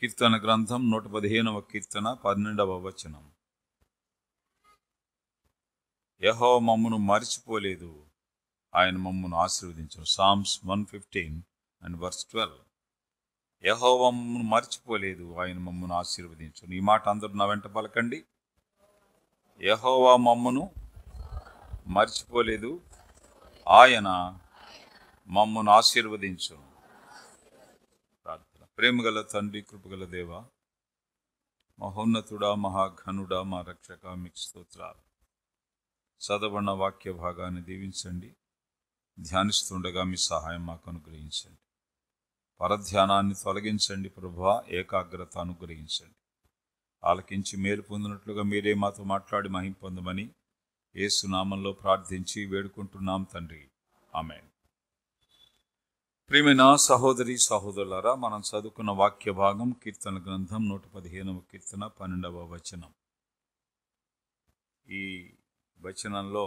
కీర్తన గ్రంథం 115వ కీర్తన 12వ వచనం. యెహోవా మమ్మును మరిచిపోలేదు, ఆయన మమ్మును ఆశీర్వదించును. Psalms 115 and verse 12. యెహోవా మమ్మును మరిచిపోలేదు, ఆయన మమ్మును ఆశీర్వదించును. ఈ మాట అందరూ నా వెంట పలకండి. యెహోవా మమ్మును మరిచిపోలేదు, ఆయన మమ్మును ఆశీర్వదించును. ప్రార్థన. ప్రేమగల తండ్రి, కృపగల దేవ, మహోన్నతుడా, మహాఘనుడా, మా రక్షక, మీకు స్తోత్రాలు. చదవన్న వాక్య భాగాన్ని దీవించండి. ధ్యానిస్తుండగా మీ సహాయం మాకు అనుగ్రహించండి. పరధ్యానాన్ని తొలగించండి ప్రభువా, ఏకాగ్రత అనుగ్రహించండి. ఆలకించి మేలు పొందినట్లుగా మీరే మాతో మాట్లాడి మహిమ పొందమని యేసు నామంలో ప్రార్థించి వేడుకుంటున్నాం తండ్రి. ఆమేన్. ప్రియమైన సహోదరి సహోదరులారా, మనం చదువుకున్న వాక్య భాగం కీర్తన గ్రంథం 115వ కీర్తన 12వ వచనం. ఈ వచనంలో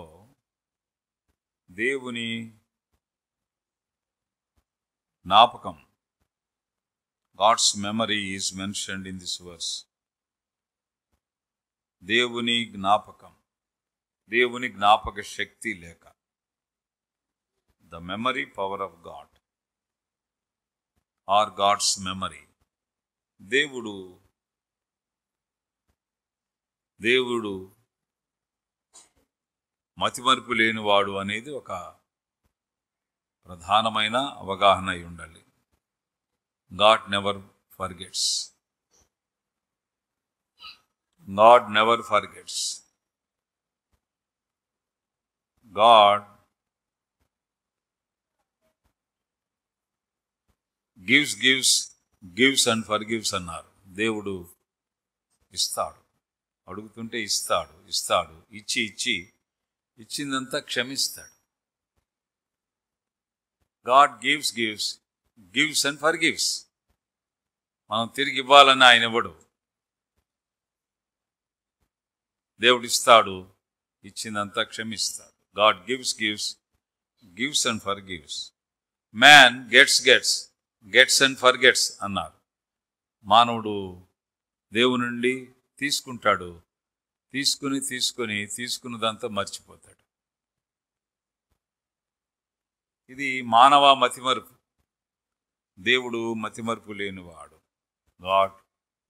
దేవుని జ్ఞాపకం, God's memory is mentioned in this verse. దేవుని జ్ఞాపకం, దేవుని జ్ఞాపక శక్తి లేక, the memory power of God or God's memory. దేవుడు మతిమరుపు లేనివాడు అనేది ఒక ప్రధానమైన అవగాహన అయి ఉండాలి. God never forgets. God never forgets. God gives and forgives అన్నారు. దేవుడు ఇస్తాడు, అడుగుతుంటే ఇస్తాడు, ఇచ్చిందంతా క్షమిస్తాడు. God gives and forgives. మనం తిరిగి ఇవ్వాలని ఆయన ఇవ్వడు. దేవుడు ఇస్తాడు, ఇచ్చిందంతా క్షమిస్తాడు. God gives and forgives. Man gets and forgets అన్నారు. మానవుడు దేవుని నుండి తీసుకుంటాడు, తీసుకున్నదంతా మర్చిపోతాడు. ఇది మానవ మతిమరుపు. దేవుడు మతిమరుపు లేనివాడు. God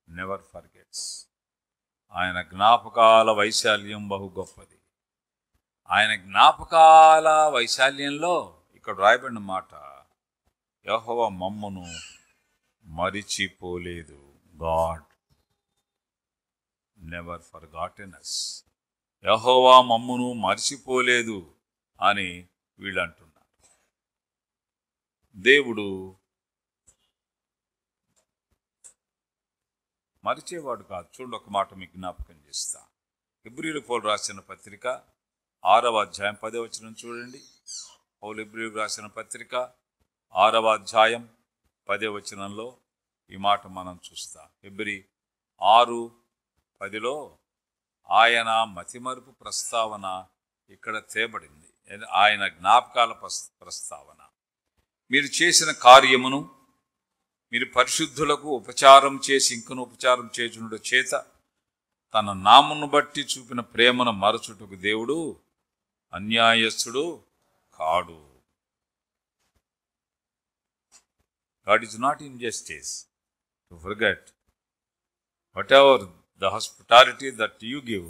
never forgets. ఆయన జ్ఞాపకాల వైశాల్యం బహు గొప్పది. ఆయన జ్ఞాపకాల వైశాల్యంలో ఇక్కడ రాయబడిన మాట, యెహోవా మమ్మును మరిచిపోలేదు. God never forgotten us. యెహోవా మమ్మును మరిచిపోలేదు అని వీళ్ళు అంటున్నారు. దేవుడు మరిచేవాడు కాదు. చూడండి, ఒక మాట మీకు జ్ఞాపకం చేస్తా. హెబ్రీయులకు రాసిన పత్రిక 6వ అధ్యాయం 10వ వచనం చూడండి. పౌలు హెబ్రీయులకు రాసిన పత్రిక 6వ అధ్యాయం 10వ వచనంలో ఈ మాట మనం చూస్తాం. హెబ్రీ 6:10లో ఆయన మతిమరుపు ప్రస్తావన ఇక్కడ తేబడింది. ఆయన జ్ఞాపకాల ప్రస్తావన. మీరు చేసిన కార్యమును మీరు పరిశుద్ధులకు ఉపచారం చేసి ఇంకను ఉపచారం చేయుచుండు చేత తన నామమును బట్టి చూపిన ప్రేమను మరచుటకు దేవుడు అన్యాయస్తుడు కాడు. God is not in justice to forget whatever the hospitality that you give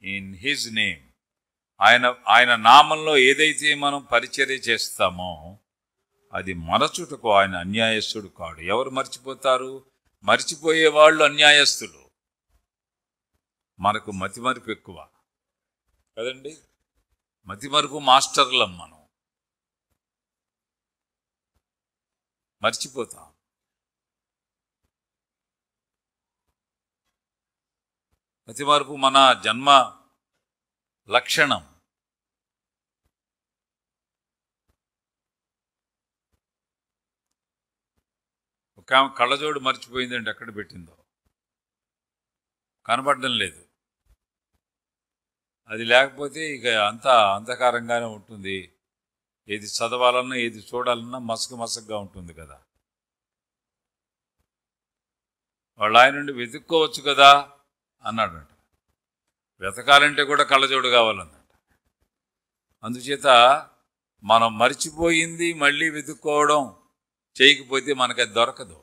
in His name. ఆయన నామంలో ఏదైతే మనం పరిచర్య చేస్తామో అది మరచుటకు ఆయన అన్యాయస్తుడు కాడు. ఎవరు మర్చిపోతారు? మర్చిపోయే వాళ్ళు అన్యాయస్తులు. మనకు మతిమరుపు ఎక్కువ కదండి. మతిమరుపు మాస్టర్లం మనం. మర్చిపోతాం. మతిమరుపు మన జన్మ లక్షణం. ఒక కళ్ళజోడు మర్చిపోయిందంటే ఎక్కడ పెట్టిందో కనపడడం లేదు. అది లేకపోతే ఇక అంతా అంధకారంగానే ఉంటుంది. ఏది చదవాలన్నా ఏది చూడాలన్నా మసకగా ఉంటుంది కదా. వాళ్ళ ఆయన నుండి వెతుక్కోవచ్చు కదా అన్నాడంట. వెతకాలంటే కూడా కళ్ళజోడు కావాలన్నట. అందుచేత మనం మర్చిపోయింది మళ్ళీ వెతుక్కోవడం చేయకపోతే మనకి అది దొరకదు.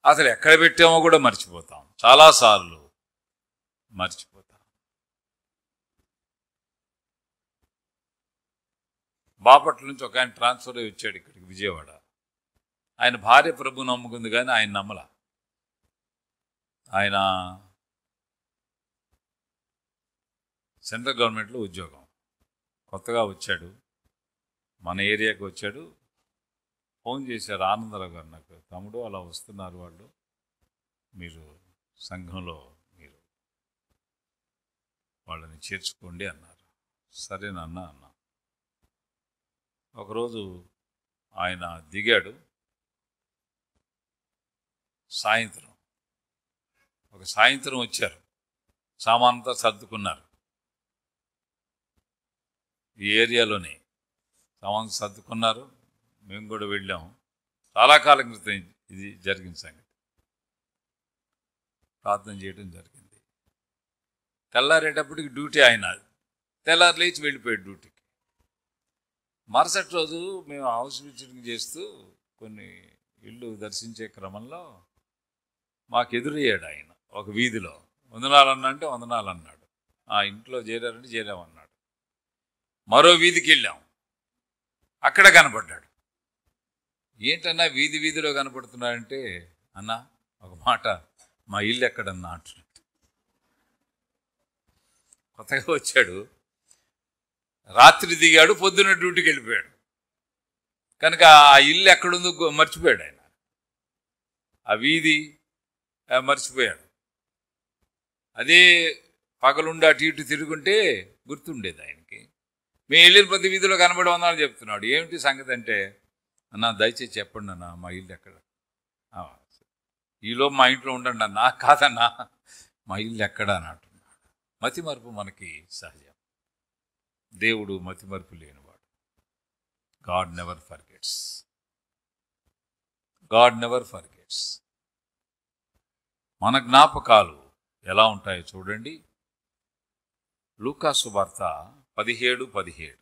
అసలు ఎక్కడ పెట్టామో కూడా మర్చిపోతాం, చాలాసార్లు మర్చిపోతాం. బాపట్ల నుంచి ఒక ఆయన ట్రాన్స్ఫర్ అయ్యి వచ్చాడు ఇక్కడికి విజయవాడ. ఆయన భార్య ప్రభు నమ్ముకుంది కానీ ఆయన నమ్మల. ఆయన సెంట్రల్ గవర్నమెంట్లో ఉద్యోగం, కొత్తగా వచ్చాడు, మన ఏరియాకి వచ్చాడు. ఫోన్ చేశారు ఆనందరావు గారు నాకు, తమ్ముడు అలా వస్తున్నారు వాళ్ళు, మీరు సంఘంలో మీరు వాళ్ళని చేర్చుకోండి అన్నారు. సరేనన్నా అన్నా. ఒకరోజు ఆయన దిగాడు. సాయంత్రం వచ్చారు, సామానంతా సర్దుకున్నారు. ఈ ఏరియాలోనే సామాన్ సర్దుకున్నారు. మేము కూడా వెళ్ళాము. చాలా కాలం క్రితం ఇది జరిగిన సంగతి. ప్రార్థన చేయడం జరిగింది. తెల్లారేటప్పటికి డ్యూటీ ఆయన తెల్లారు లేచి వెళ్ళిపోయాడు డ్యూటీకి. మరుసటి రోజు మేము హౌస్ విజిటింగ్ చేస్తూ కొన్ని ఇళ్ళు దర్శించే క్రమంలో మాకు ఎదురయ్యాడు ఆయన ఒక వీధిలో. వందనాలన్నా అంటే వందనాలు అన్నాడు. ఆ ఇంట్లో చేరారంటే చేరామన్నాడు. మరో వీధికి వెళ్ళాం, అక్కడ కనపడ్డాడు. ఏంటన్నా వీధిలో కనపడుతున్నాడంటే, అన్నా ఒక మాట, మా ఇల్లు ఎక్కడన్నా అంటున్నాడు. కొత్తగా వచ్చాడు, రాత్రి దిగాడు, పొద్దున్న డ్యూటీకి వెళ్ళిపోయాడు. కనుక ఆ ఇల్లు ఎక్కడుందో మర్చిపోయాడు ఆయన. ఆ వీధి మర్చిపోయాడు. అదే పగలుండి అటు ఇటు తిరుగుంటే గుర్తుండేది ఆయనకి. మేము వెళ్ళిన ప్రతి వీధిలో కనబడి వందనాలు చెప్తున్నాడు. ఏమిటి సంగతి అంటే, అన్నా దయచేసి చెప్పండి అన్న మా ఇల్లు ఎక్కడ. ఈలో మా ఇంట్లో ఉండండి అన్నా. కాదన్నా మా ఇల్లు ఎక్కడ అని అంటున్నాడు. మతిమరుపు మనకి సహజం. దేవుడు మతిమరుపు లేనివాడు. God never forgets. God never forgets. మన జ్ఞాపకాలు ఎలా ఉంటాయో చూడండి. లూకా సువార్త 17:17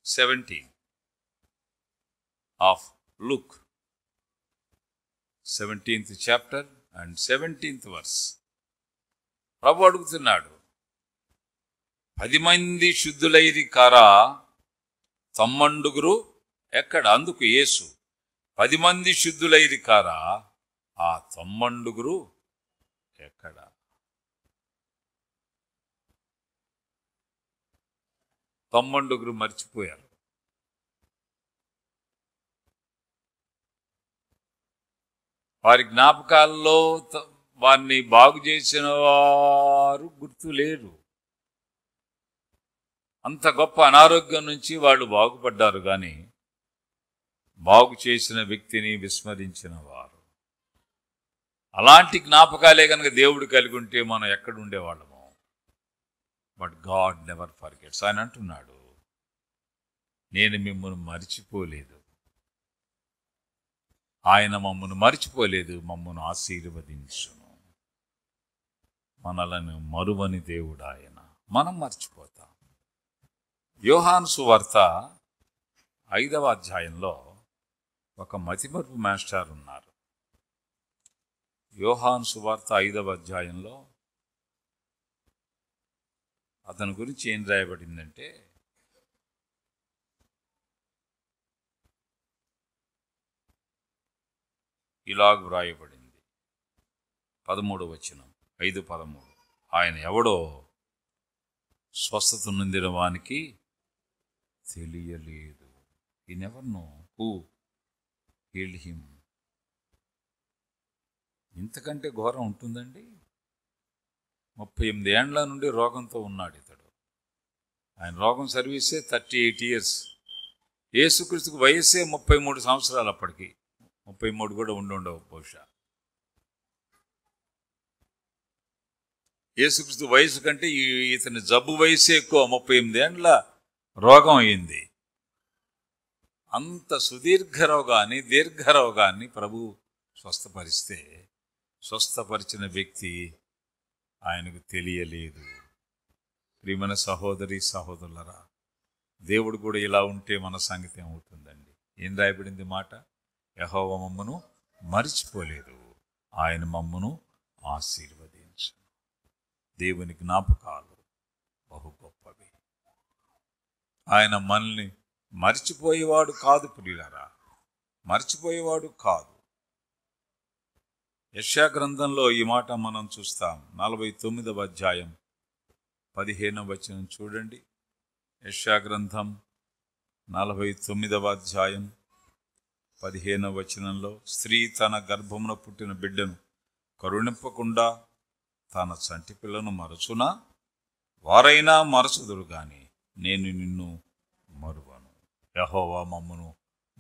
17 of Luke 17th chapter and 17th verse. ప్రభు అడుగుతున్నాడు, 10 మంది శుద్ధులైరి కారా తమ్మండుగురు ఎక్కడ? అందుకు యేసు, 10 మంది శుద్ధులైరి కారా ఆ తమ్మండుగురు ఎక్కడ? తమ్మండుగురు మర్చిపోయారు. వారి జ్ఞాపకాల్లో వారిని బాగు చేసిన వారు గుర్తు లేరు. అంత గొప్ప అనారోగ్యం నుంచి వాళ్ళు బాగుపడ్డారు, కానీ బాగు చేసిన వ్యక్తిని విస్మరించిన వారు. అలాంటి జ్ఞాపకాలే కనుక దేవుడు కలిగి ఉంటే మనం ఎక్కడ ఉండేవాళ్ళము? But God never forgets. ఆయన అంటున్నాడు, నేను మిమ్మల్ని మర్చిపోలేదు. ఆయన మమ్మను మర్చిపోలేదు, మమ్మను ఆశీర్వదించును. మనలను మరువని దేవుడు ఆయన. మనం మర్చిపోతాం. యోహాను సువార్త 5వ అధ్యాయంలో ఒక మతిమరుపు మాస్టర్ ఉన్నారు. యోహాను సువార్త 5వ అధ్యాయంలో అతని గురించి ఏం రాయబడిందంటే, ఇలాగ వ్రాయబడింది. 13వ వచనం, 5:13. ఆయన ఎవడో స్వస్థత నొందిన వానికి తెలియలేదు. He never know who healed him. ఇంతకంటే ఘోరం ఉంటుందండి? 38 ఏండ్ల నుండి రోగంతో ఉన్నాడు ఇతడు. ఆయన రోగం సర్వీసే 38 years. యేసుక్రీస్తుకు వయస్సే 33 సంవత్సరాలు. అప్పటికి 33 కూడా ఉండవు బహుశా. యేసుక్రీస్తు వయసు కంటే ఇతని జబ్బు వయస్సే ఎక్కువ. 38 ఏండ్ల రోగం అయింది. అంత సుదీర్ఘ రోగాన్ని, దీర్ఘ రోగాన్ని ప్రభు స్వస్థపరిస్తే స్వస్థపరిచిన వ్యక్తి ఆయనకు తెలియలేదు. ప్రియమైన సహోదరి సహోదరులరా, దేవుడు కూడా ఇలా ఉంటే మన సంగతి ఏమవుతుందండి? ఏం రాయబడింది మాట? యెహోవా మమ్మును మరిచిపోలేదు, ఆయన మమ్మును ఆశీర్వదించు. దేవుని జ్ఞాపకాలు బహు గొప్పవి. ఆయన మనల్ని మరిచిపోయేవాడు కాదు ప్రియులారా, మరిచిపోయేవాడు కాదు. యెషయా గ్రంథంలో ఈ మాట మనం చూస్తాం. 49వ అధ్యాయం 15వ వచనం చూడండి. యెషయా గ్రంథం 49వ అధ్యాయం 15వ వచనంలో, స్త్రీ తన గర్భమున పుట్టిన బిడ్డను కరుణింపకుండా తన చంటి పిల్లను మరచునా? వారైనా మరచుదురు గాని నేను నిన్ను మరువను. యెహోవా మమ్మును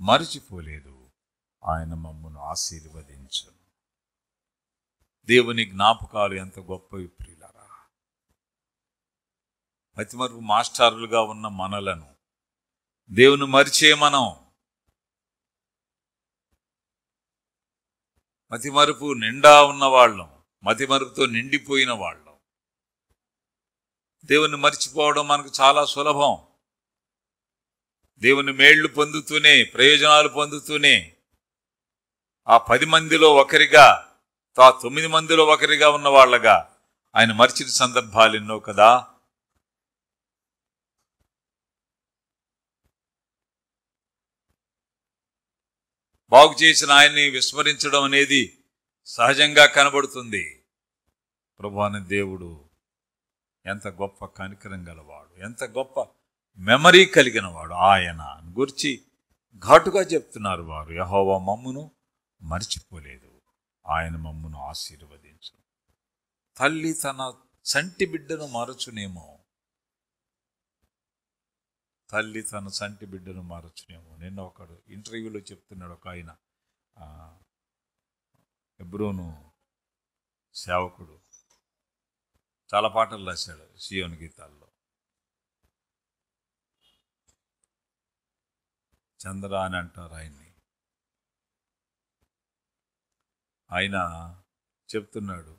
మరిచిపోలేదు, ఆయన మమ్మును ఆశీర్వదించును. దేవుని జ్ఞాపకాలు ఎంత గొప్పవి ప్రియులారా. మతిమరుపు మాస్టర్లుగా ఉన్న మనలను దేవుని మరిచే మనం మతిమరుపు నిండా ఉన్నవాళ్ళం, మతిమరుపుతో నిండిపోయిన వాళ్ళం. దేవుని మర్చిపోవడం మనకు చాలా సులభం. దేవుని మేళ్లు పొందుతూనే, ప్రయోజనాలు పొందుతూనే ఆ 10 మందిలో ఒకరిగా, ఆ 9 మందిలో ఒకరిగా ఉన్న వాళ్ళగా ఆయన మర్చిన సందర్భాలు ఎన్నో కదా. బాగు చేసిన ఆయన్ని విస్మరించడం అనేది సహజంగా కనబడుతుంది. ప్రభువైన దేవుడు ఎంత గొప్ప కనికరం గలవాడు, ఎంత గొప్ప మెమరీ కలిగిన వాడు ఆయన గురించి ఘాటుగా చెప్తున్నారు వారు. యెహోవా మమ్మును మర్చిపోలేదు, ఆయన మమ్మును ఆశీర్వదించు. తల్లి తన చంటి బిడ్డను మరచునేమో, తల్లి తన చంటి బిడ్డను మరచునేమో. నిన్న ఒకడు ఇంటర్వ్యూలో చెప్తున్నాడు, ఒక ఆయన హెబ్రోను సేవకుడు, చాలా పాటలు రాశాడు సియోను గీతాల్లో. చంద్ర అని అంటారు ఆయన్ని. ఆయన చెప్తున్నాడు,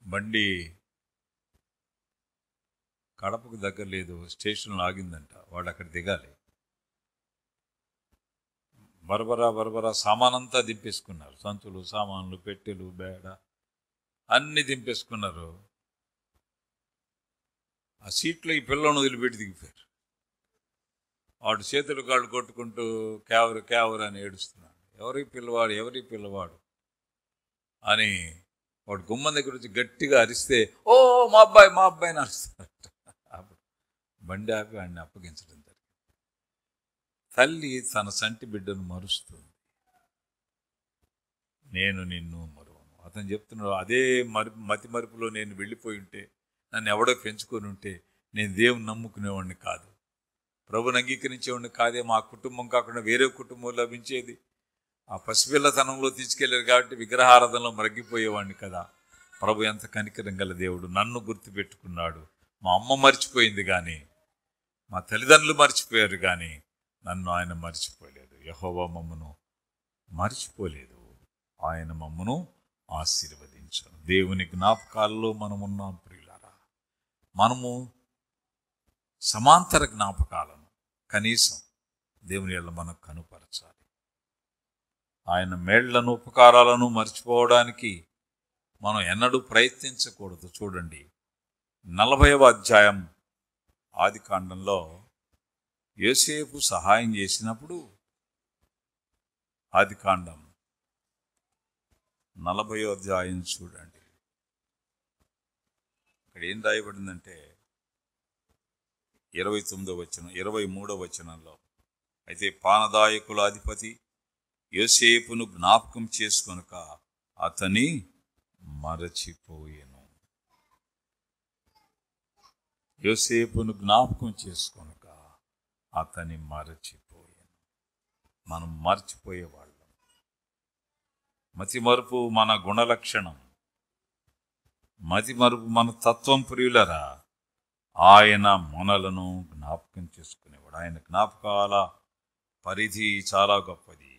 బండి కడపకు దగ్గర లేదు, స్టేషన్లో ఆగిందంట. వాడు అక్కడ దిగాలి. బరబరా సామానంతా దింపేసుకున్నారు. సంచులు, సామాన్లు, పెట్టెలు, బేడ అన్నీ దింపేసుకున్నారు. ఆ సీట్లో ఈ పిల్లను వదిలిపెట్టి దిగిపోయారు. వాడు చేతులు కాళ్ళు కొట్టుకుంటూ కేవరు అని ఏడుస్తున్నాడు. ఎవరి పిల్లవాడు అని వాడు గుమ్మం దగ్గర వచ్చి గట్టిగా అరిస్తే, ఓ మా అబ్బాయి అని అరుస్తాడు. అప్పుడు బండి ఆపి వాడిని అప్పగించడం జరిగింది. తల్లి తన సంటి బిడ్డను మరుస్తుంది. నేను నిన్ను మరువను. అతను చెప్తున్నాడు, అదే మతి మరుపులో నేను వెళ్ళిపోయి ఉంటే, నన్ను ఎవడో పెంచుకొని ఉంటే నేను దేవుని నమ్ముకునేవాడిని కాదు, ప్రభుని అంగీకరించేవాడిని కాదే. మా కుటుంబం కాకుండా వేరే కుటుంబం లభించేది. ఆ పసిపిల్లతనంలో తీసుకెళ్లారు కాబట్టి విగ్రహారాధనలో మరగిపోయేవాడిని కదా. ప్రభు ఎంత కనికరం గల దేవుడు, నన్ను గుర్తుపెట్టుకున్నాడు. మా అమ్మ మర్చిపోయింది కానీ, మా తల్లిదండ్రులు మర్చిపోయారు కానీ నన్ను ఆయన మర్చిపోలేదు. యెహోవా మమ్మును మర్చిపోలేదు, ఆయన మమ్మును ఆశీర్వదించను. దేవుని జ్ఞాపకాల్లో మనమున్నాం ప్రియులారా. మనము సమాంతర జ్ఞాపకాలను కనీసం దేవుని యందు మనం కనుపరచాలి. ఆయన మేళ్లను, ఉపకారాలను మర్చిపోవడానికి మనం ఎన్నడూ ప్రయత్నించకూడదు. చూడండి, 40వ అధ్యాయం ఆదికాండంలో యోసేపు సహాయం చేసినప్పుడు, ఆదికాండం 40వ అధ్యాయం చూడండి. ఇక్కడ ఏం రాయబడిందంటే 29వ వచనం, 23వ వచనంలో, అయితే పానదాయకుల అధిపతి యోసేపును జ్ఞాపకం చేసుకొనక అతని మరచిపోయెను. యోసేపును జ్ఞాపకం చేసుకొనక అతని మరచిపోయెను. మనం మర్చిపోయేవాళ్ళం. మతిమరుపు మన గుణలక్షణం, మతిమరుపు మన తత్వం ప్రియులరా. ఆయన మనలను జ్ఞాపకం చేసుకునేవాడు. ఆయన జ్ఞాపకాల పరిధి చాలా గొప్పది.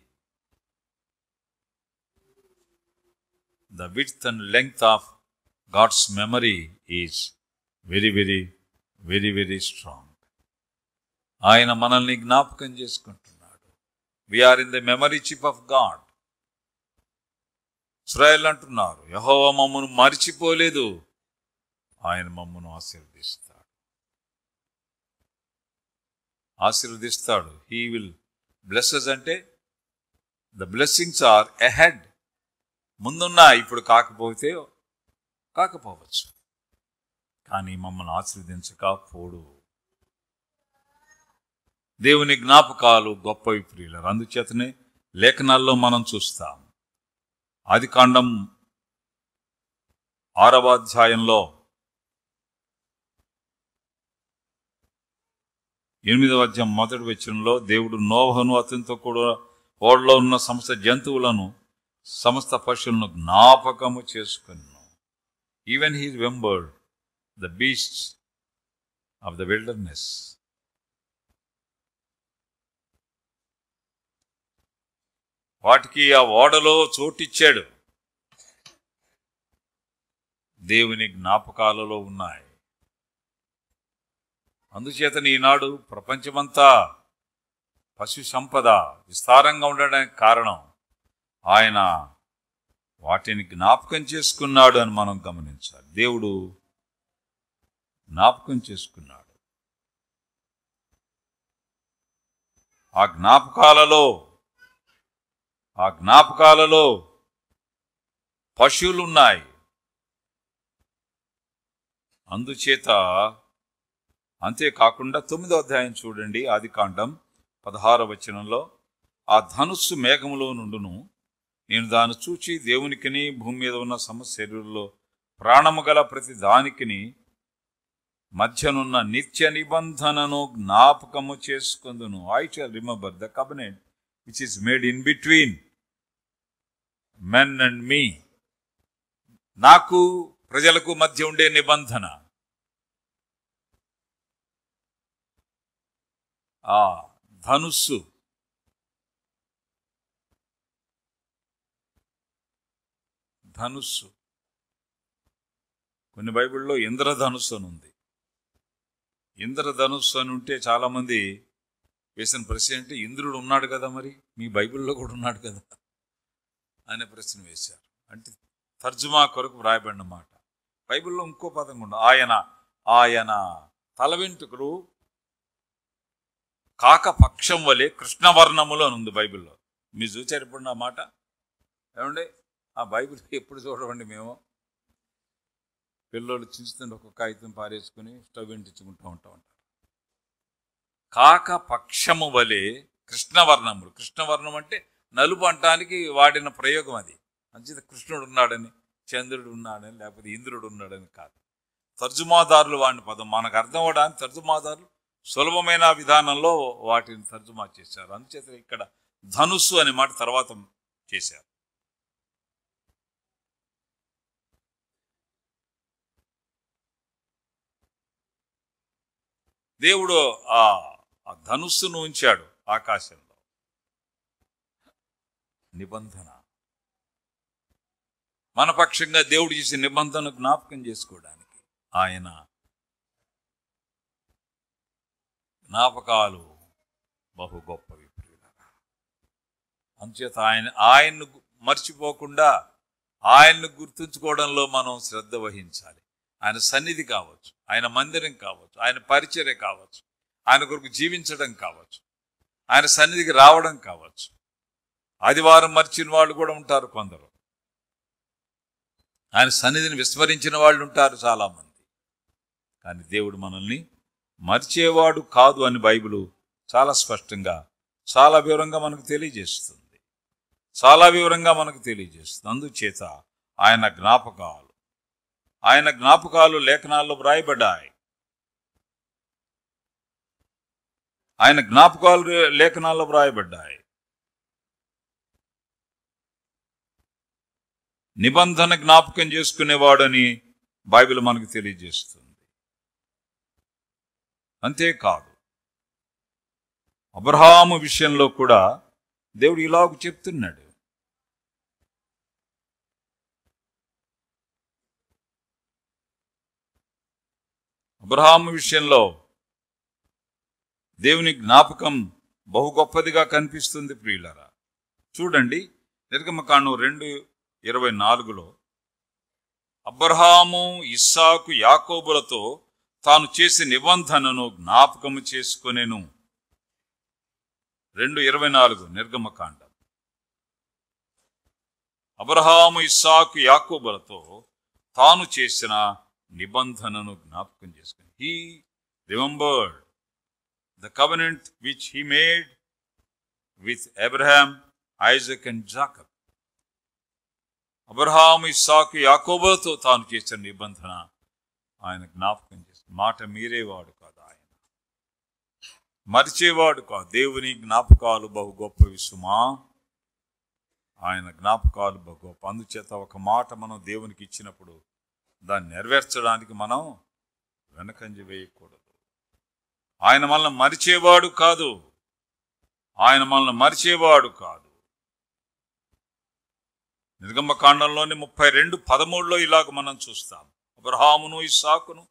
The width and length of God's memory is very, very, very, very strong. ఆయన మనల్ని జ్ఞాపకం చేసుకుంటున్నాడు. We are in the memory chip of God. ఇశ్రాయేలు అంటున్నారు, యెహోవా మమ్మను మరిచిపోలేదు, ఆయన మమ్మను ఆశీర్వదిస్తాడు. He will bless us అంటే the blessings are ahead. ముందున్నా, ఇప్పుడు కాకపోవచ్చు, కానీ మమ్మల్ని ఆశీర్వదించకపోడు. దేవుని జ్ఞాపకాలు గొప్పవి ప్రియులారా. అందుచేతనే లేఖనాల్లో మనం చూస్తాం. ఆదికాండం 6వ అధ్యాయంలో 8వ అధ్యాయం 1వ వచనంలో దేవుడు నోవహును అతనితో కూడా ఓడలో ఉన్న సమస్త జంతువులను సమస్త పశువులను జ్ఞాపకము చేసుకున్నాను. Even he remembered the beasts of the wilderness. వాటికి ఆ ఓడలో చోటిచ్చాడు. దేవుని జ్ఞాపకాలలో ఉన్నాయి. అందుచేతని ఈనాడు ప్రపంచమంతా పశు సంపద విస్తారంగా ఉండడానికి కారణం ఆయన వాటిని జ్ఞాపకం చేసుకున్నాడు అని మనం గమనించాలి. దేవుడు జ్ఞాపకం చేసుకున్నాడు. ఆ జ్ఞాపకాలలో పశువులున్నాయి. అందుచేత అంతేకాకుండా 9వ అధ్యాయం చూడండి, ఆదికాండం 16వ వచనంలో, ఆ ధనుస్సు మేఘములో నుండును, నేను దాన్ని చూచి దేవునికిని భూమి మీద ఉన్న సమస్త శరీరంలో ప్రాణము గల ప్రతి దానికిని మధ్యనున్న నిత్య నిబంధనను జ్ఞాపకము చేసుకుందును. I shall remember the covenant which is made in between men and me. నాకు ప్రజలకు మధ్య ఉండే నిబంధన, ఆ ధనుస్సు, కొన్ని బైబిల్లో ఇంద్రధనుస్సు అని ఉంది. ఇంద్రధనుస్సు అని ఉంటే చాలామంది వేసిన ప్రశ్న అంటే, ఇంద్రుడు ఉన్నాడు కదా, మరి మీ బైబిల్లో కూడా ఉన్నాడు కదా అనే ప్రశ్న వేశారు. అంటే తర్జుమా కొరకు వ్రాయబడిన మాట. బైబిల్లో ఇంకో పదం కూడా, ఆయన తల వెంట్రుకలు కాక పక్షం వలె కృష్ణవర్ణములో అని ఉంది బైబిల్లో. మీరు చూచారు ఇప్పుడు నా మాట? ఏమండి, ఆ బైబిల్ ఎప్పుడు చూడమండి మేము. పిల్లలు చించుతుంటే ఒక్కొక్క కాగితం పారేసుకుని స్టవ్ వెంటించుకుంటూ ఉంటారు. కాక పక్షము వలె కృష్ణవర్ణములు. కృష్ణవర్ణం అంటే నలుపు అంటానికి వాడిన ప్రయోగం అది. అంచేత కృష్ణుడు ఉన్నాడని, చంద్రుడు ఉన్నాడని, లేకపోతే ఇంద్రుడు ఉన్నాడని కాదు. తర్జుమాదారులు వాడిన పదం మనకు అర్థం అవడానికి తర్జుమాదారులు సులభమైన విధానంలో వాటిని తర్జుమా చేశారు. అందుచేత ఇక్కడ ధనుస్సు అనే మాట తర్వాత చేశారు. దేవుడు ఆ ధనుస్సును ఉంచాడు ఆకాశంలో. నిబంధన, మన పక్షంగా దేవుడు చేసే నిబంధన జ్ఞాపకం చేసుకోవడానికి ఆయన జ్ఞాపకాలు బహు గొప్పవి ప్రియులారా. అందుచేత ఆయన్ను మర్చిపోకుండా ఆయన్ను గుర్తుంచుకోవడంలో మనం శ్రద్ధ వహించాలి. ఆయన సన్నిధి కావచ్చు, ఆయన మందిరం కావచ్చు, ఆయన పరిచర్య కావచ్చు, ఆయన కొరకు జీవించడం కావచ్చు, ఆయన సన్నిధికి రావడం కావచ్చు. ఆదివారం మర్చిన వాళ్ళు కూడా ఉంటారు కొందరు. ఆయన సన్నిధిని విస్మరించిన వాళ్ళు ఉంటారు చాలామంది. కానీ దేవుడు మనల్ని మర్చేవాడు కాదు అని బైబిలు చాలా స్పష్టంగా, చాలా వివరంగా మనకు తెలియజేస్తుంది. అందుచేత ఆయన జ్ఞాపకాలు లేఖనాల్లో వ్రాయబడ్డాయి. నిబంధన జ్ఞాపకం చేసుకునేవాడని బైబిల్ మనకు తెలియజేస్తుంది. అంతేకాదు, అబ్రహాము విషయంలో కూడా దేవుడు ఇలాగ చెప్తున్నాడు. అబ్రహాము విషయంలో దేవుని జ్ఞాపకం బహు గొప్పదిగా కనిపిస్తుంది ప్రియులారా. చూడండి, నిర్గమకాండం 2:24 అబ్రహాము ఇస్సాకు యాకోబులతో తాను చేసే నిబంధనను జ్ఞాపకము చేసుకొనెను. 2:24 నిర్గమకాండం. అబ్రహాము ఇస్సాకు యాకోబులతో తాను చేసిన నిబంధనను జ్ఞాపకం చేసుకుని he remembered the covenant which he made with Abraham, Isaac and Jacob. అబ్రహాము ఇస్సాకు యాకోబులతో తాను చేసిన నిబంధన ఆయన జ్ఞాపకం చేసి మాట మీరేవాడు కాదు, ఆయన మరిచేవాడు కాదు. దేవుని జ్ఞాపకాలు బహు గొప్పవి సుమా, ఆయన జ్ఞాపకాలు బహు గొప్ప. అందుచేత ఒక మాట మనం దేవునికి ఇచ్చినప్పుడు దాన్ని నెరవేర్చడానికి మనం వెనకంజ వేయకూడదు. ఆయన మనల్ని మరిచేవాడు కాదు, ఆయన మనల్ని మరిచేవాడు కాదు. నిర్గమకాండంలోని 32:13 ఇలాగ మనం చూస్తాం. అబ్రహామును ఇస్సాకును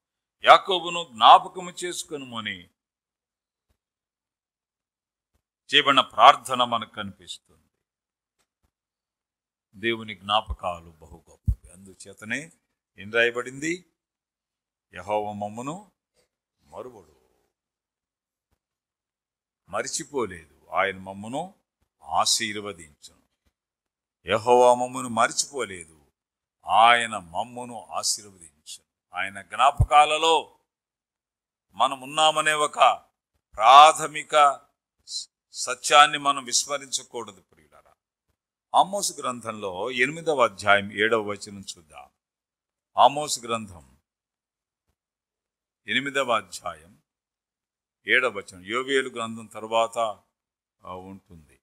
యాకోబును జ్ఞాపకము చేసుకొనుమని చేయబడిన ప్రార్థన మనకు కనిపిస్తుంది. దేవుని జ్ఞాపకాలు బహు గొప్పవి. అందుచేతనే ఏం రాయబడింది? యెహోవా మమ్మును మరువడు, మరిచిపోలేదు, ఆయన మమ్మును ఆశీర్వదించును. యెహోవా మమ్మును మరిచిపోలేదు, ఆయన మమ్మును ఆశీర్వదించును. ఆయన జ్ఞాపకాలలో మనం ఉన్నామనే ఒక ప్రాథమిక సత్యాన్ని మనం విస్మరించకూడదు ప్రియులారా. ఆమోసు గ్రంథంలో 8వ అధ్యాయం 7వ వచనం చూద్దాం. ఆమోసు గ్రంథం 8వ అధ్యాయం 7వ వచనం. యోవేలు గ్రంథం తర్వాత ఉంటుంది.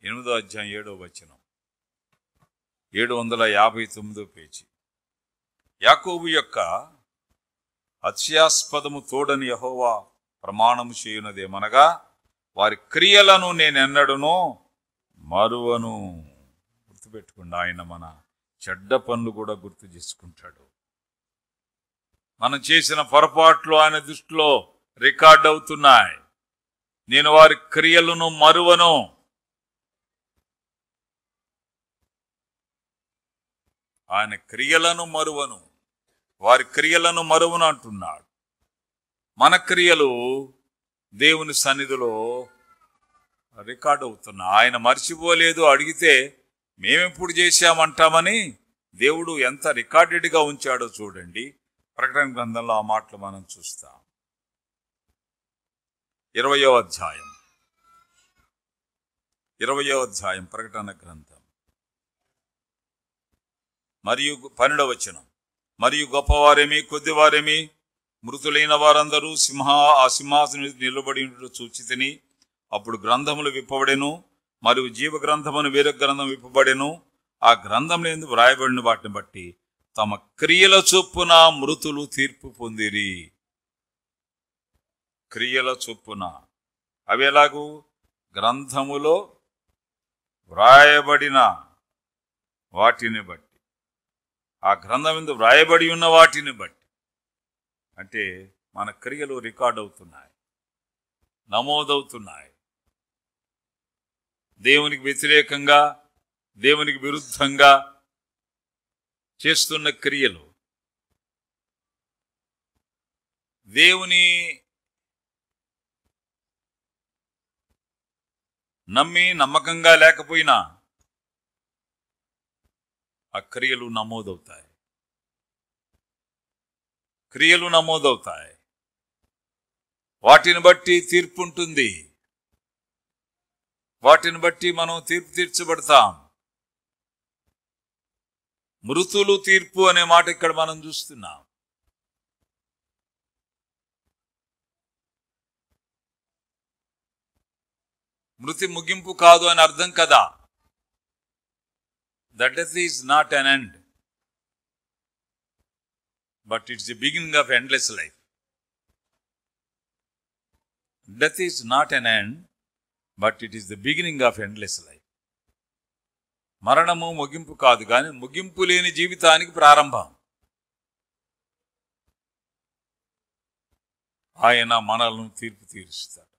8వ అధ్యాయం 7వ వచనం, 759 పేజీ. యాకోబు యొక్క అత్యాస్పదము తోడని యెహోవా ప్రమాణము చేయునదేమనగా, వారి క్రియలను నేనెన్నడూనూ మరువను. గుర్తుపెట్టుకోండి, ఆయన మన చెడ్డ పనులు కూడా గుర్తు చేసుకుంటాడు. మనం చేసిన పొరపాట్లు ఆయన దృష్టిలో రికార్డ్ అవుతున్నాయి. నేను వారి క్రియలను మరువను. ఆయన క్రియలను మరువను, వారి క్రియలను మరువను అంటున్నాడు. మన క్రియలు దేవుని సన్నిధిలో రికార్డ్ అవుతున్నా. ఆయన మర్చిపోలేదు. అడిగితే మేమెప్పుడు చేశామంటామని దేవుడు ఎంత రికార్డెడ్గా ఉంచాడో చూడండి. ప్రకటన గ్రంథంలో ఆ మాటలు మనం చూస్తాం. 20వ అధ్యాయం ప్రకటన గ్రంథం మరియు 12వ వచనం. మరియు గొప్పవారేమి కొద్దివారేమి మృతులైన వారందరూ ఆ సింహాసనం నిలబడి చూచితిని. అప్పుడు గ్రంథములు విప్పబడెను, మరియు జీవ గ్రంథమును వేరొక గ్రంథం విప్పబడెను. ఆ గ్రంథంలో ఎందుకు వ్రాయబడిన వాటిని బట్టి తమ క్రియల చొప్పున మృతులు తీర్పు పొందిరి. క్రియల చొప్పున అవి ఎలాగూ? గ్రంథములో వ్రాయబడిన వాటిని బట్టి, ఆ గ్రంథం ఎందుకు వ్రాయబడి ఉన్న వాటిని బట్టి. అంటే మన క్రియలు రికార్డ్ అవుతున్నాయి, నమోదవుతున్నాయి. దేవునికి వ్యతిరేకంగా, దేవునికి విరుద్ధంగా చేస్తున్న క్రియలు, దేవుని నమ్మి నమ్మకంగా లేకపోయినా ఆ క్రియలు నమోదవుతాయి. క్రియలు నమోదవుతాయి. వాటిని బట్టి తీర్పు ఉంటుంది. వాటిని బట్టి మనం తీర్పు తీర్చబడతాం. మృతులు తీర్పు అనే మాట ఇక్కడ మనం చూస్తున్నాం. మృతి ముగింపు కాదు అని అర్థం కదా. That death is not an end, but it's the beginning of endless life. Death is not an end, but it is the beginning of endless life. మరణము ముగింపు కాదు, కానీ ముగింపు లేని జీవితానికి ప్రారంభం. ఆయన మనలను తీర్పు తీరుస్తాడు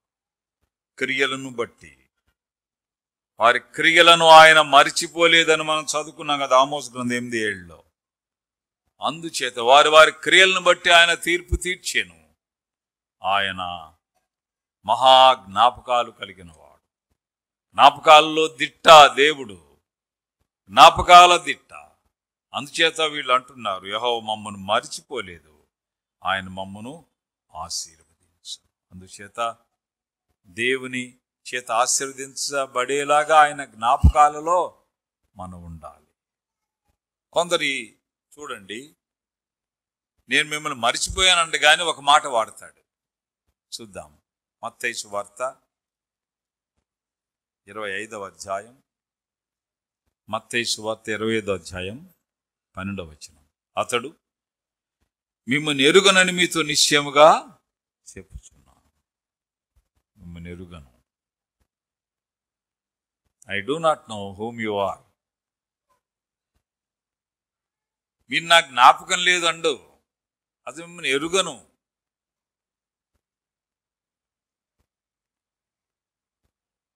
క్రియలను బట్టి. వారి క్రియలను ఆయన మరిచిపోలేదని మనం చదువుకున్నాం కదా ఆమోస్ గ్రంథం 8:7. అందుచేత వారి వారి క్రియలను బట్టి ఆయన తీర్పు తీర్చెను. ఆయన మహా జ్ఞాపకాలు కలిగినవాడు. జ్ఞాపకాలలో దిట్ట దేవుడు, జ్ఞాపకాల దిట్ట. అందుచేత వీళ్ళు అంటున్నారు, యెహోవా మమ్మను మరిచిపోలేదు, ఆయన మమ్మను ఆశీర్వదించు. అందుచేత దేవుని చేత ఆశీర్వదించబడేలాగా ఆయన జ్ఞాపకాలలో మనం ఉండాలి. కొందరి చూడండి, నేను మిమ్మల్ని మర్చిపోయానండి కానీ ఒక మాట వాడతాడు. చూద్దాం. మత్తయి సువార్త 25వ అధ్యాయం, మత్తయి సువార్త 25వ అధ్యాయం 12వ వచనం. అతడు, మిమ్మల్ని ఎరుగనని మీతో నిశ్చయముగా చెప్పుచున్నాను, మిమ్మల్ని ఎరుగను. I do not know whom you are. మీరు నాకు జ్ఞాపకం లేదు అండు, అది మిమ్మల్ని ఎరుగను.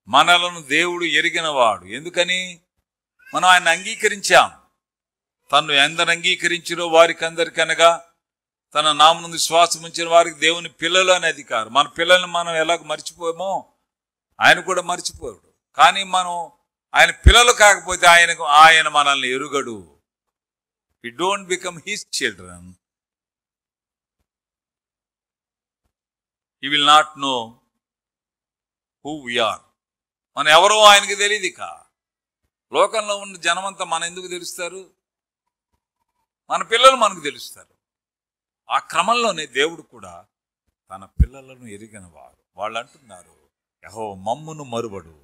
మనలను దేవుడు ఎరిగినవాడు. ఎందుకని? మనం ఆయన అంగీకరించాం. తను ఎందరు అంగీకరించిరో వారికి అందరికనగా తన నామమునందు విశ్వాసం ఉంచిన వారికి దేవుని పిల్లలు అనే అధికారం. మన పిల్లల్ని మనం ఎలాగ మర్చిపోయామో ఆయన కూడా మర్చిపోయాడు. కానీ మనం ఆయన పిల్లలు కాకపోతే ఆయన మనల్ని ఎరుగడు. We don't become his children. He will not know who we are. మనం ఎవరో ఆయనకి తెలియదు. ఇక లోకంలో ఉన్న జనమంతా మన ఎందుకు తెలుస్తారు? మన పిల్లలు మనకు తెలుస్తారు. ఆ క్రమంలోనే దేవుడు కూడా తన పిల్లలను ఎరిగిన వారు. వాళ్ళు అంటున్నారు, యెహోవా మమ్మును మరువడు,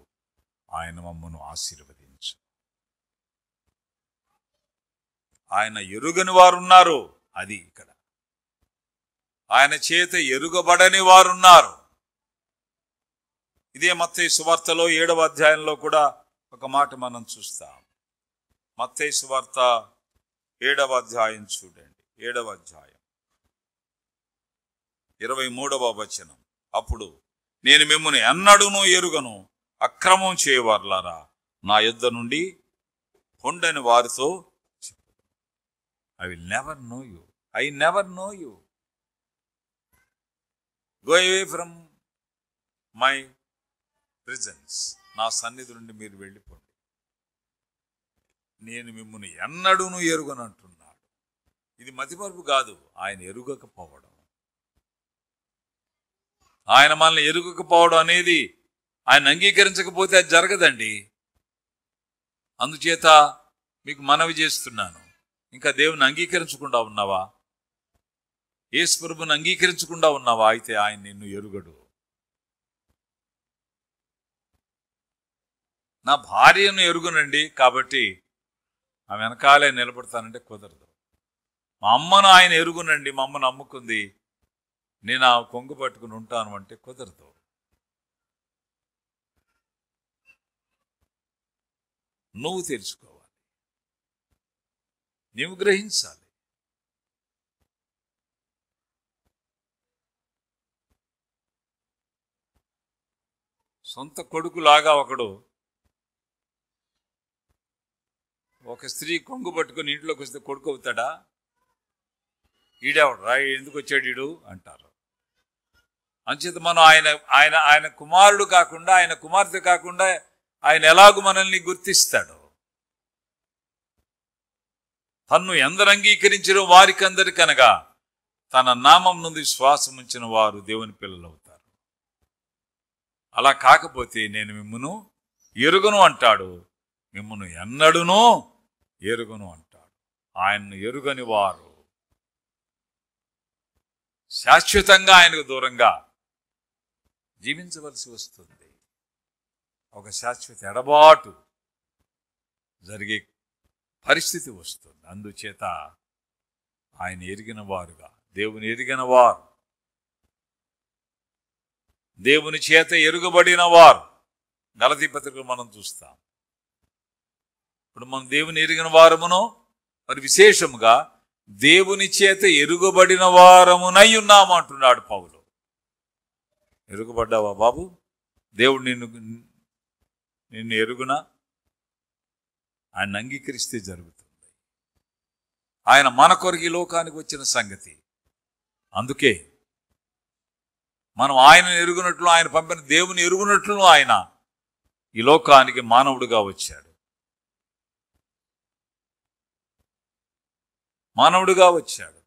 ఆయన మమ్మను ఆశీర్వదించు. ఆయన ఎరుగని వారున్నారు, అది ఇక్కడ. ఆయన చేత ఎరుగబడని వారున్నారు. ఇదే మత్తయి సువార్తలో 7వ అధ్యాయంలో కూడా ఒక మాట మనం చూస్తాం. మత్తయి సువార్త 7వ అధ్యాయం చూడండి. 7వ అధ్యాయం 23వ వచనం. అప్పుడు నేను మిమ్మల్ని ఎన్నడూనూ ఎరుగను, అక్రమం చేయవారులారా నా యొద్ద నుండి పొండని వారితో చెప్పు. I will never know you. I never know you. Go away from my presence. నా సన్నిధి నుండి మీరు వెళ్ళిపోండి, నేను మిమ్మల్ని ఎన్నడూనూ ఎరుగను అంటున్నాడు. ఇది మతిమరుపు కాదు, ఆయన ఎరుగకపోవడం. ఆయన మనల్ని ఎరుగకపోవడం అనేది ఆయన అంగీకరించకపోతే అది జరగదండి. అందుచేత మీకు మనవి చేస్తున్నాను, ఇంకా దేవుని అంగీకరించకుండా ఉన్నావా? యేసు ప్రభువుని అంగీకరించకుండా ఉన్నావా? అయితే ఆయన నిన్ను ఎరుగడు. నా భార్యను ఎరుగునండి కాబట్టి ఆమె వెనకాలే నిలబడతానంటే కుదరదు. మా అమ్మను ఆయన ఎరుగునండి, మా అమ్మను అమ్ముకుంది, నేను ఆ కొంగు పట్టుకుని ఉంటాను అంటే కుదరదు. నువ్వు తెలుసుకోవాలి, నీవు గ్రహించాలి. సొంత కొడుకులాగా ఒకడు ఒక స్త్రీ కొంగు పట్టుకొని ఇంట్లోకి వస్తే కొడుకు అవుతాడా? ఈడేవాడు రా, ఎందుకు వచ్చాడు ఈడు అంటారు. అంచేత మనం ఆయన కుమారుడు కాకుండా, ఆయన కుమార్తె కాకుండా ఆయన ఎలాగూ మనల్ని గుర్తిస్తాడు. తన్ను ఎందరు అంగీకరించిన వారికందరికనగా తన నామం నుండి శ్వాసం ఉంచిన వారు దేవుని పిల్లలు అవుతారు. అలా కాకపోతే నేను మిమ్మును ఎరుగను అంటాడు, మిమ్మును ఎన్నడూనూ ఎరుగను అంటాడు. ఆయన్ను ఎరుగని వారు శాశ్వతంగా ఆయనకు దూరంగా జీవించవలసి వస్తుంది. ఒక శాశ్వత ఎడబాటు జరిగే పరిస్థితి వస్తుంది. అందుచేత ఆయన ఎరిగిన వారుగా, దేవుని ఎరిగిన వారు, దేవుని చేత ఎరుగబడిన వారు గలతీ పత్రికలో మనం చూస్తాం. ఇప్పుడు మనం దేవుని ఎరిగిన వారమును, మరి విశేషముగా దేవుని చేత ఎరుగబడిన వారమునై ఉన్నాము అంటున్నాడు పౌలు. ఎరుగబడ్డావా బాబు? దేవుడు నిన్ను ఎరుగునా? ఆయన అంగీకరిస్తే జరుగుతుంది. ఆయన మన కొరకు ఈ లోకానికి వచ్చిన సంగతి. అందుకే మనం ఆయనను ఎరుగునట్లు, ఆయన పంపిన దేవుని ఎరుగునట్లు ఆయన ఈ లోకానికి మానవుడిగా వచ్చాడు. మానవుడిగా వచ్చాడు.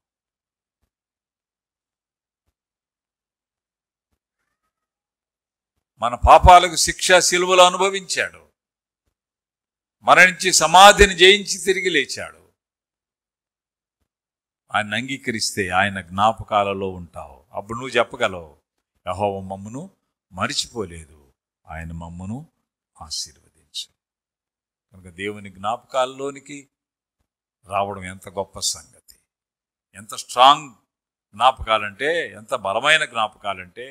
మన పాపాలకు శిక్ష సిలువలో అనుభవించాడు. మరణించి సమాధిని జయించి తిరిగి లేచాడు. ఆయన అంగీకరిస్తే ఆయన జ్ఞాపకాలలో ఉంటావు. అప్పుడు నువ్వు చెప్పగలవు, యెహోవా మమ్మును మరిచిపోలేదు, ఆయన మమ్మును ఆశీర్వదించు. కనుక దేవుని జ్ఞాపకాల్లోనికి రావడం ఎంత గొప్ప సంగతి. ఎంత స్ట్రాంగ్ జ్ఞాపకాలంటే, ఎంత బలమైన జ్ఞాపకాలంటే,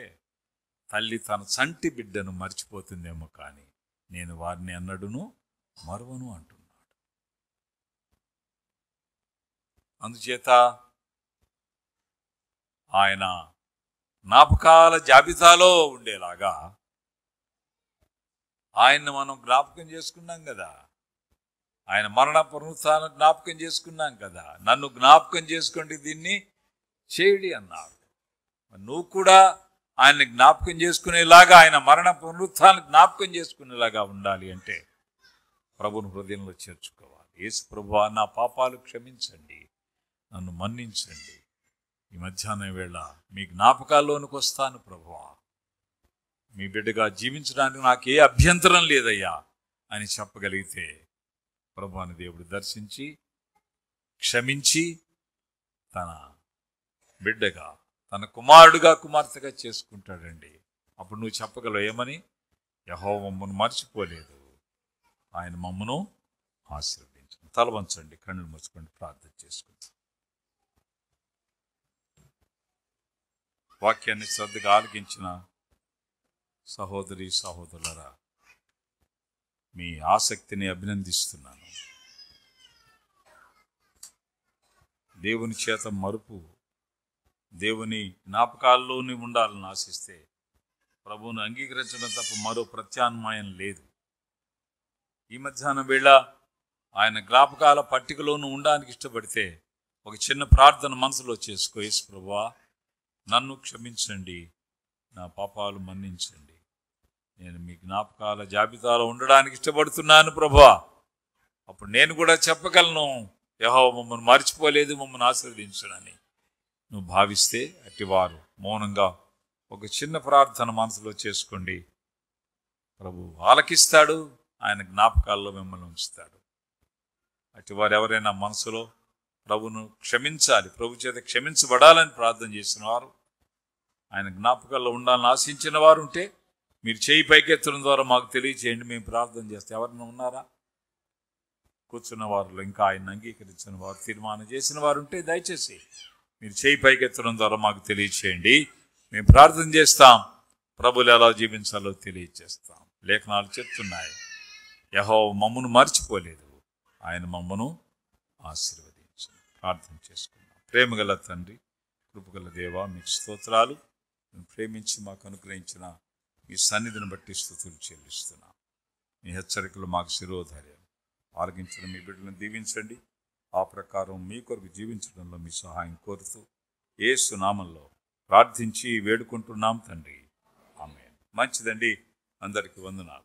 తల్లి తన చంటి బిడ్డను మర్చిపోతుందేమో కానీ నేను వారిని అన్నడును మరువను అంటున్నాడు. అందుచేత ఆయన జ్ఞాపకాల జాబితాలో ఉండేలాగా ఆయన్ని మనం జ్ఞాపకం చేసుకున్నాం కదా. ఆయన మరణ పునరుత్థానం జ్ఞాపకం చేసుకున్నాం కదా. నన్ను జ్ఞాపకం చేసుకోండి, దీన్ని చేయడి అన్నారు. నువ్వు కూడా ఆయన్ని జ్ఞాపకం చేసుకునేలాగా, ఆయన మరణ పునరుత్థానం జ్ఞాపకం చేసుకునేలాగా ఉండాలి అంటే ప్రభుని హృదయంలో చేర్చుకోవాలి. యేసు ప్రభువా, నా పాపాలు క్షమించండి, నన్ను మన్నించండి, ఈ మధ్యాహ్నం వేళ మీ జ్ఞాపకాల్లోనికి వస్తాను ప్రభువా, మీ బిడ్డగా జీవించడానికి నాకు ఏ అభ్యంతరం లేదయ్యా అని చెప్పగలిగితే ప్రభువాని దేవుడు దర్శించి క్షమించి తన బిడ్డగా, తన కుమారుడుగా, కుమార్తెగా చేసుకుంటాడండి. అప్పుడు నువ్వు చెప్పగలవు ఏమని? యెహోవా మమ్మను మర్చిపోలేదు, ఆయన మమ్మను ఆశీర్వదించండి. తల వంచండి, కన్నులు మూసుకొని ప్రార్థన చేసుకుంటాం. వాక్యాన్ని శ్రద్ధగా ఆలకించిన సహోదరి సహోదరులారా, మీ ఆసక్తిని అభినందిస్తున్నాను. దేవుని చేత మరుపు, దేవుని జ్ఞాపకాల్లోనే ఉండాలని ఆశిస్తే ప్రభువును అంగీకరించడం తప్ప మరో ప్రత్యామ్నాయం లేదు. ఈ మధ్యాహ్నం వేళ ఆయన జ్ఞాపకాల పట్టికలోనూ ఉండడానికి ఇష్టపడితే ఒక చిన్న ప్రార్థన మనసులో చేసుకో. యేసు ప్రభువా, నన్ను క్షమించండి, నా పాపాలు మన్నించండి, నేను మీ జ్ఞాపకాల జాబితాలో ఉండడానికి ఇష్టపడుతున్నాను ప్రభువా. అప్పుడు నేను కూడా చెప్పగలను, యెహోవా మమ్మల్ని మర్చిపోలేదు, మమ్మల్ని ఆశీర్వదించడని. నువ్వు భావిస్తే అట్టివారు మౌనంగా ఒక చిన్న ప్రార్థన మనసులో చేసుకోండి. ప్రభు ఆలకిస్తాడు, ఆయన జ్ఞాపకాల్లో మిమ్మల్ని ఉంచుతాడు. అట్టివారు ఎవరైనా మనసులో ప్రభును క్షమించాలి, ప్రభు చేత క్షమించబడాలని ప్రార్థన చేసిన వారు, ఆయన జ్ఞాపకాల్లో ఉండాలని ఆశించిన వారు ఉంటే మీరు చేయి పైకెత్తడం ద్వారా మాకు తెలియచేయండి, మేము ప్రార్థన చేస్తే. ఎవరైనా ఉన్నారా? కూర్చున్న వారిలో ఇంకా ఆయన అంగీకరించిన వారు, తీర్మానం చేసిన వారు ఉంటే దయచేసి మీరు చేయి పైకెత్తడం ద్వారా మాకు తెలియచేయండి. మేము ప్రార్థన చేస్తాం, ప్రభులు ఎలా జీవించాలో తెలియచేస్తాం. లేఖనాలు చెప్తున్నాయి, యెహోవా మమ్మను మర్చిపోలేదు, ఆయన మమ్మను ఆశీర్వదించు. ప్రార్థన చేసుకున్నాం. ప్రేమగల తండ్రి, కృపగల దేవా, మీకు స్తోత్రాలు. ప్రేమించి మాకు అనుగ్రహించిన మీ సన్నిధిని బట్టి స్తుతులు చెల్లిస్తున్నాం. మీ హెచ్చరికలు మాకు శిరోధైర్యం. ఆలకించిన మీ బిడ్డలను దీవించండి. ఆ ప్రకారం మీ కొరకు జీవించడంలో మీ సహాయం కోరుతూ యేసు నామంలో ప్రార్థించి వేడుకుంటున్నాం తండ్రి, ఆమేన్. మంచిదండి, అందరికీ వందనాలు.